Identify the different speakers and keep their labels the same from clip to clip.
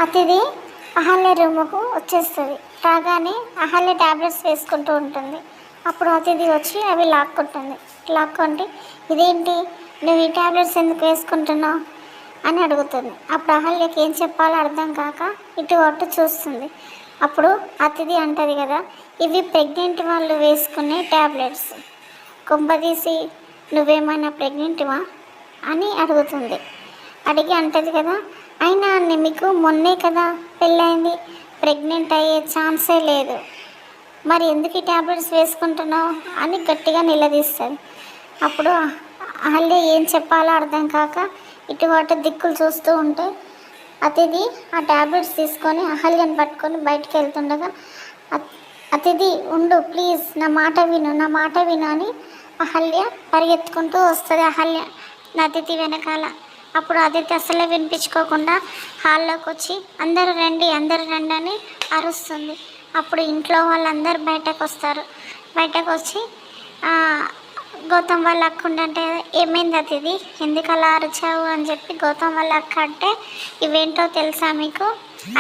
Speaker 1: అతిథి అహల్య రూముకు వచ్చేస్తుంది. రాగానే అహల్య ట్యాబ్లెట్స్ వేసుకుంటూ ఉంటుంది. అప్పుడు అతిథి వచ్చి అవి లాక్కుంటుంది. లాక్కుంటే ఇదేంటి, నువ్వు ఈ ట్యాబ్లెట్స్ ఎందుకు వేసుకుంటున్నావు అని అడుగుతుంది. అప్పుడు అహల్యకి ఏం చెప్పాలో అర్థం కాక ఇటు అటు చూస్తుంది. అప్పుడు అతిథి అంటది కదా, ఇవి ప్రెగ్నెంట్ వాళ్ళు వేసుకునే ట్యాబ్లెట్స్, కొంపదీసి నువ్వేమైనా ప్రెగ్నెంట్వా అని అడుగుతుంది. అడిగి అంటది కదా, అయినా మీకు మొన్నే కదా పెళ్ళైంది, ప్రెగ్నెంట్ అయ్యే ఛాన్సే లేదు, మరి ఎందుకు ఈ ట్యాబ్లెట్స్ వేసుకుంటున్నావు అని గట్టిగా నిలదీస్తుంది. అప్పుడు అహల్య ఏం చెప్పాలో అర్థం కాక ఇటు అటు దిక్కులు చూస్తూ ఉంటే అతిథి ఆ ట్యాబ్లెట్స్ తీసుకొని అహల్యను పట్టుకొని బయటికి వెళ్తుండగా, అతిథి ఉండు ప్లీజ్, నా మాట విను అని అహల్య పరిగెత్తుకుంటూ వస్తుంది. అహల్య అతిథి వెనకాల. అప్పుడు అతిథి అసలే వినిపించుకోకుండా హాల్లోకి వచ్చి అందరూ రండి అని అరుస్తుంది. అప్పుడు ఇంట్లో వాళ్ళందరూ బయటకు వస్తారు. బయటకు వచ్చి గౌతమ్ వాళ్ళ అక్క ఉండంటే, ఏమైంది అతిథి, ఎందుకు అలా అరిచావు అని చెప్పి గౌతమ్ వాళ్ళ అక్క అంటే, ఇవేంటో తెలుసా మీకు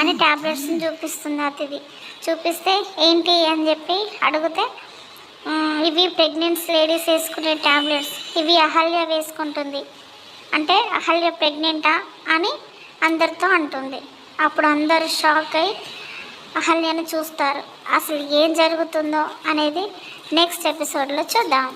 Speaker 1: అని ట్యాబ్లెట్స్ని చూపిస్తుంది అతిథి. చూపిస్తే ఏంటి అని చెప్పి అడిగితే, ఇవి ప్రెగ్నెంట్స్ లేడీస్ వేసుకునే ట్యాబ్లెట్స్, ఇవి అహల్య వేసుకుంటుంది అంటే అహల్య ప్రెగ్నెంటా అని అందరితో అంటుంది. అప్పుడు అందరూ షాక్ అయి అహల్యను చూస్తారు. అసలు ఏం జరుగుతుందో అనేది నెక్స్ట్ ఎపిసోడ్లో చూద్దాం.